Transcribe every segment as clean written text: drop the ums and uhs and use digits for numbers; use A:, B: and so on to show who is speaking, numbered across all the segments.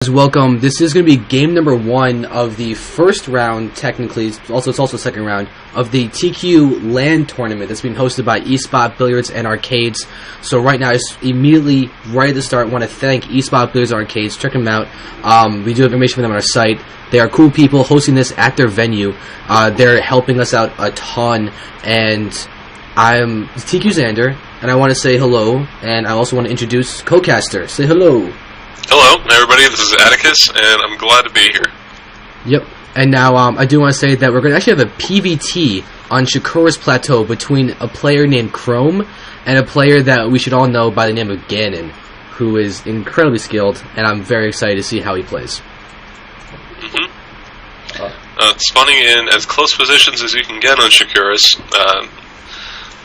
A: Welcome. This is going to be game number 1 of the first round, technically. It's also second round of the TQ LAN tournament that's being hosted by eSpot, Billiards and Arcades. So right now, just immediately right at the start, I want to thank eSpot, Billiards and Arcades. Check them out. We do have information for them on our site. They are cool people hosting this at their venue. They're helping us out a ton, and I'm tQzander, and I want to say hello, and I also want to introduce co-caster. Say hello.
B: Hello, everybody. This is Atticus, and I'm glad to be here.
A: Yep. And now I do want to say that we're going to actually have a PvT on Shakuras Plateau between a player named Chrome and a player that we should all know by the name of Ganon, who is incredibly skilled, and I'm very excited to see how he plays.
B: Spawning in as close positions as you can get on Shakuras.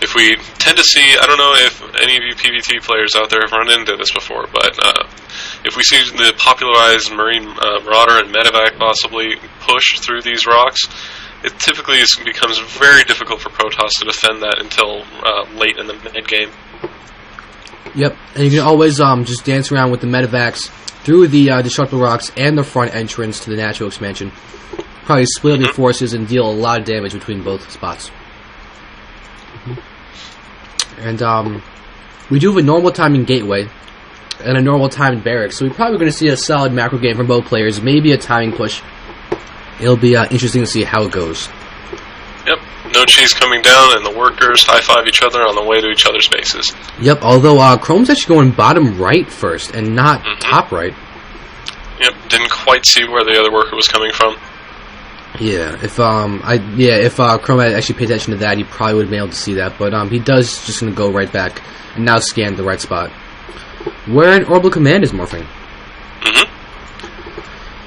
B: If we tend to see, I don't know if any of you PvT players out there have run into this before, but if we see the popularized Marine Marauder and Medevac possibly push through these rocks, it typically becomes very difficult for Protoss to defend that until late in the mid-game.
A: Yep, and you can always just dance around with the Medevacs through the destructible rocks and the front entrance to the natural expansion. Probably split up your forces and deal a lot of damage between both spots. And we do have a normal timing gateway and a normal timed barracks, so we're probably going to see a solid macro game from both players, maybe a timing push. It'll be interesting to see how it goes.
B: Yep, no cheese coming down, and the workers high-five each other on the way to each other's bases.
A: Yep, although Chrome's actually going bottom right first and not top right.
B: Yep, didn't quite see where the other worker was coming from.
A: Yeah, if Chrome had actually paid attention to that, he probably would have been able to see that. But he does just gonna go right back and now scan the right spot where an orbital command is morphing.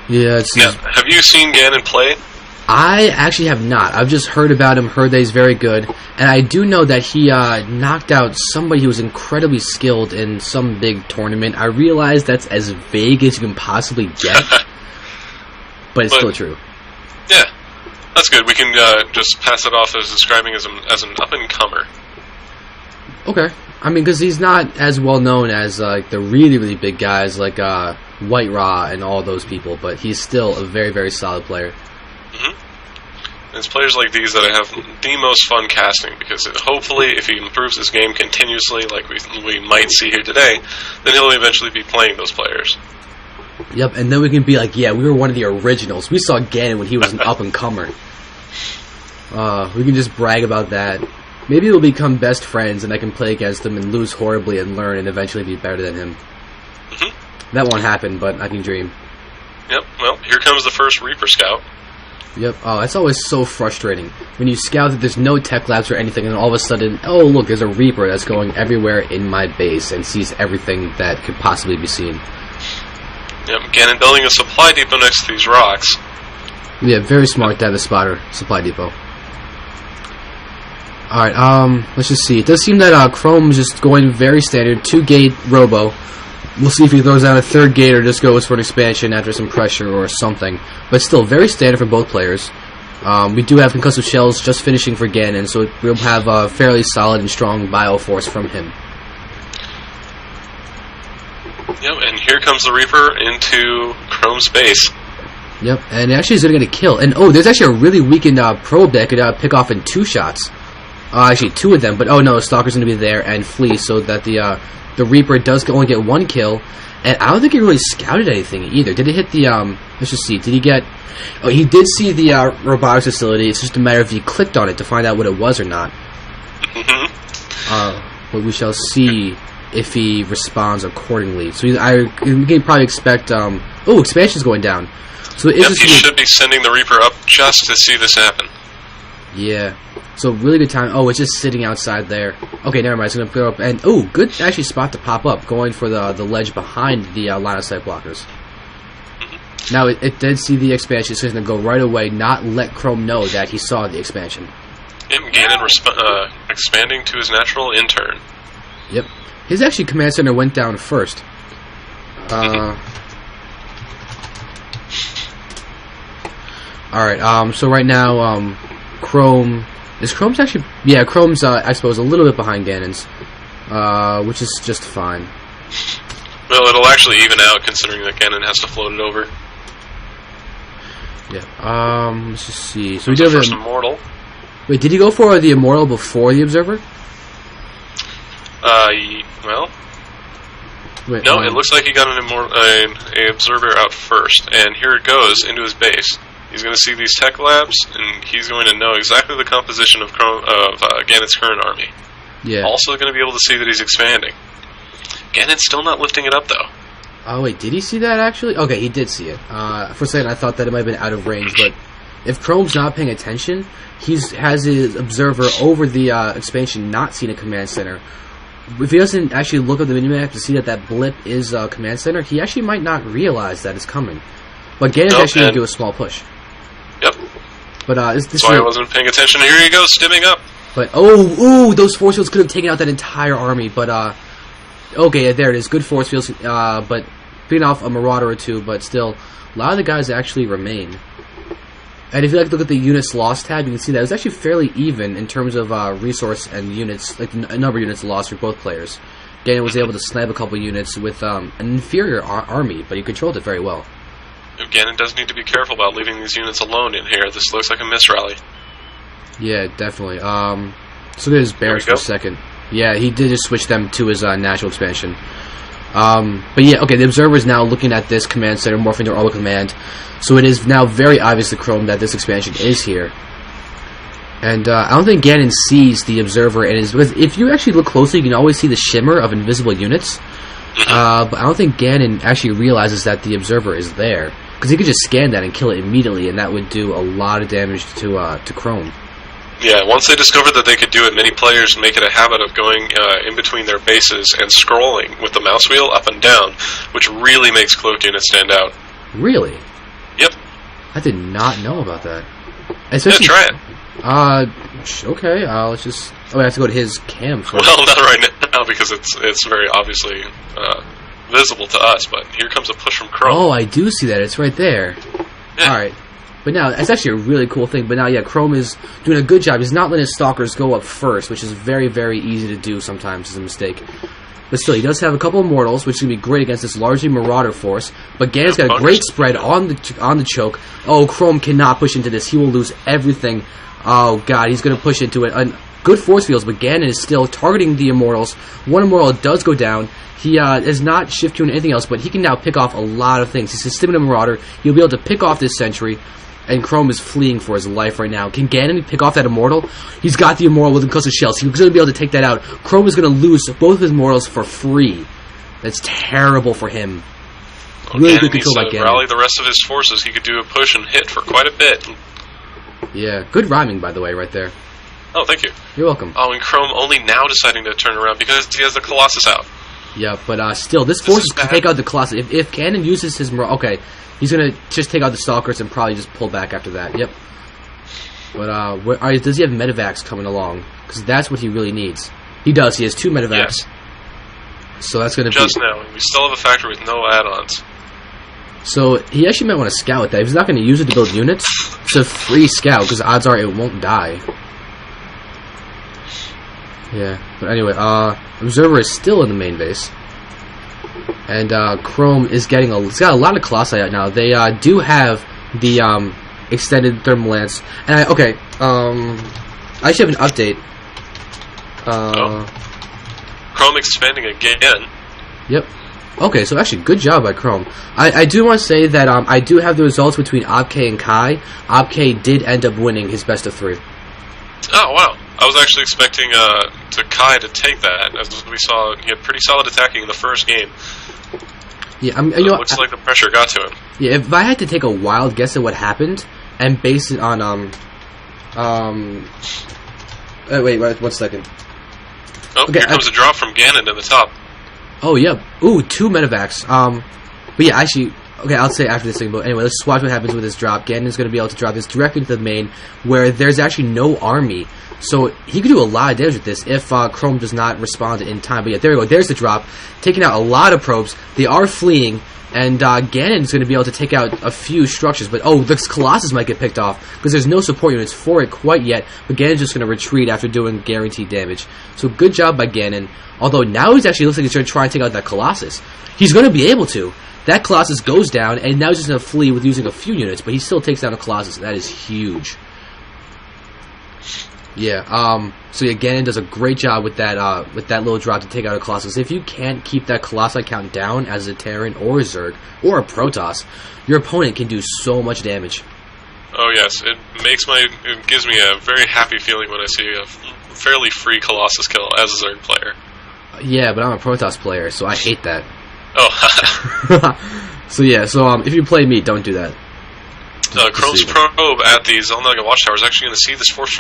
A: Yeah.
B: Have you seen Ganon play?
A: I actually have not. I've just heard about him. Heard that he's very good, and I do know that he knocked out somebody who was incredibly skilled in some big tournament. I realize that's as vague as you can possibly get, but it's still true.
B: Yeah, that's good. We can just pass it off as describing as an up-and-comer. Okay.
A: I mean, because he's not as well known as like the really, really big guys like White Raw and all those people, but he's still a very, very solid player.
B: It's players like these that I have the most fun casting, because hopefully if he improves his game continuously, like we might see here today, then he'll eventually be playing those players.
A: Yep, and then we can be like, yeah, we were one of the originals. We saw Ganon when he was an up-and-comer. We can just brag about that. Maybe we'll become best friends, and I can play against him and lose horribly and learn and eventually be better than him. That won't happen, but I can dream.
B: Yep, well, here comes the first Reaper Scout.
A: Yep, that's always so frustrating. When you scout that there's no tech labs or anything, and all of a sudden, oh, look, there's a Reaper that's going everywhere in my base and sees everything that could possibly be seen.
B: Yep, Ganon building a supply depot next to these rocks.
A: Yeah, very smart to have a spotter supply depot. Alright, let's just see. It does seem that Chrome is just going very standard, 2-gate robo. We'll see if he throws down a 3rd gate or just goes for an expansion after some pressure or something. But still, very standard for both players. We do have concussive shells just finishing for Ganon, so we'll have a fairly solid and strong bioforce from him.
B: Yep, and here comes the Reaper into Chrome's base.
A: Yep, and actually he's going to get a kill. And oh, there's actually a really weakened probe that could pick off in 2 shots. Actually, 2 of them, but oh no, Stalker's going to be there and flee, so that the Reaper does only get 1 kill. And I don't think he really scouted anything either. Did he hit the, let's just see, did he get... Oh, he did see the robotics facility. It's just a matter of if he clicked on it to find out what it was or not. But we shall see if he responds accordingly. So we can probably expect, oh, expansion's going down. So
B: yep, he should be sending the Reaper up just to see this happen.
A: Yeah. So really good time. Oh, it's just sitting outside there. Okay, never mind. It's going to go up. And, oh, good actually spot to pop up, going for the ledge behind the line of sight blockers. Now, it did see the expansion, so it's going to go right away, not let Chrome know that he saw the expansion.
B: Yep, Ganon expanding to his natural intern.
A: Yep. His actually command center went down first. Alright, so right now, Chrome... Is Chrome's actually... Yeah, Chrome's, I suppose, a little bit behind Ganon's, which is just fine.
B: Well, it'll actually even out considering that Ganon has to float it over.
A: Yeah. Let's just see. So we
B: do
A: have
B: first Immortal.
A: Wait, did he go for the Immortal before the Observer?
B: Well.
A: Wait,
B: no, it looks like he got an Observer out first, and here it goes into his base. He's going to see these tech labs, and he's going to know exactly the composition of Ganon's current army.
A: Yeah.
B: Also going to be able to see that he's expanding. Ganon's still not lifting it up, though.
A: Oh, wait, did he see that, actually? Okay, he did see it. For a second, I thought that it might have been out of range, but if Chrome's not paying attention, he has his Observer over the expansion, not seeing a command center. If he doesn't actually look at the minimap to see that that blip is a command center, he actually might not realize that it's coming. But Ganon's actually going to do a small push.
B: Yep.
A: But
B: that's why I wasn't paying attention. Here you go, stimming up.
A: But ooh, those force fields could have taken out that entire army. But okay, yeah, there it is. Good force fields. But being off a Marauder or two. But still, a lot of the guys actually remain. And if you like to look at the units lost tab, you can see that it was actually fairly even in terms of resource and units, like the number of units lost for both players. Ganon was able to snipe a couple units with an inferior army, but he controlled it very well.
B: Ganon does need to be careful about leaving these units alone in here. This looks like a misrally.
A: Yeah, definitely. Let's look at his bears for a second. Yeah, he did just switch them to his natural expansion. But yeah, okay, the Observer is now looking at this command center, morphing to Orbital Command. So it is now very obvious to Chrome that this expansion is here. And I don't think Ganon sees the Observer, and because if you actually look closely, you can always see the shimmer of invisible units. But I don't think Ganon actually realizes that the Observer is there, because he could just scan that and kill it immediately, and that would do a lot of damage to Chrome.
B: Yeah, once they discovered that they could do it, many players make it a habit of going in between their bases and scrolling with the mouse wheel up and down, which really makes cloaked units stand out.
A: Really?
B: Yep.
A: I did not know about that.
B: Especially, yeah, try it.
A: Okay, let's just... Oh, I have to go to his cam first.
B: Well, not right now, because it's very obviously visible to us, but here comes a push from Chrome.
A: Oh, I do see that. It's right there.
B: Yeah.
A: Alright. But now, it's actually a really cool thing. But now, yeah, Chrome is doing a good job. He's not letting his Stalkers go up first, which is very, very easy to do sometimes. It's a mistake. But still, he does have a couple of Mortals, which is going to be great against this largely Marauder force. But Ganon's got a great spread on the choke. Oh, Chrome cannot push into this. He will lose everything. Oh, God, he's going to push into it. Good force fields, but Ganon is still targeting the Immortals. One Immortal does go down. He is not shift to anything else, but he can now pick off a lot of things. He's a Stimina Marauder. He'll be able to pick off this Sentry. And Chrome is fleeing for his life right now. Can Ganon pick off that Immortal? He's got the Immortal with Cluster Shells. He's going to be able to take that out. Chrome is going to lose both of his Immortals for free. That's terrible for him.
B: Well,
A: really
B: Ganon
A: good control by
B: needs to
A: Ganon.
B: rally the rest of his forces. He could do a push and hit for quite a bit.
A: Yeah, good rhyming, by the way, right there.
B: Oh, thank you.
A: You're welcome.
B: Oh, and Chrome only now deciding to turn around because he has the Colossus out.
A: Yeah, but still, this force can take out the Colossus. If Ganon uses his okay, he's gonna just take out the Stalkers and probably just pull back after that. Yep. But does he have Medivacs coming along? Because that's what he really needs. He does. He has 2 Medivacs.
B: Yes.
A: So that's gonna
B: just now. We still have a factory with no add-ons.
A: So he actually might want to scout with that. If he's not going to use it to build units, it's a free scout because odds are it won't die. Yeah, but anyway, Observer is still in the main base, and Chrome is getting it's got a lot of Colossi out now. They do have the extended thermal lance, and I actually have an update.
B: Chrome expanding again.
A: Yep. Okay, so actually, good job by Chrome. I do want to say that I do have the results between Obk and Kai. Obk did end up winning his best of 3.
B: Oh, wow. I was actually expecting Kai to take that. As we saw, he had pretty solid attacking in the first game.
A: Yeah,
B: it looks like the pressure got to him.
A: Yeah, if I had to take a wild guess at what happened and base it on wait 1 second.
B: Oh, okay, here comes a drop from Ganon in the top.
A: Oh yeah, ooh, 2 Medivacs. But yeah, actually, Okay, I'll say after this thing, but anyway, let's watch what happens with this drop. Ganon's going to be able to drop this directly into the main, where there's actually no army. So he could do a lot of damage with this if Chrome does not respond in time. But yeah, there we go. There's the drop, taking out a lot of probes. They are fleeing, and Ganon's going to be able to take out a few structures. But oh, this Colossus might get picked off because there's no support units for it quite yet. But Ganon's just going to retreat after doing guaranteed damage. So good job by Ganon. Although now he's actually looks like he's going to try and take out that Colossus. He's going to be able to. That Colossus goes down, and now he's just going to flee with using a few units, but he still takes down a Colossus, and that is huge. Yeah, so yeah, Ganon does a great job with that little drop to take out a Colossus. If you can't keep that Colossi count down as a Terran or a Zerg or a Protoss, your opponent can do so much damage.
B: Oh yes, it gives me a very happy feeling when I see a fairly free Colossus kill as a Zerg player.
A: Yeah, but I'm a Protoss player, so I hate that.
B: Oh.
A: So yeah, if you play me, don't do that.
B: Chrome's probe at the Zelnaga watchtower is actually going to see this force from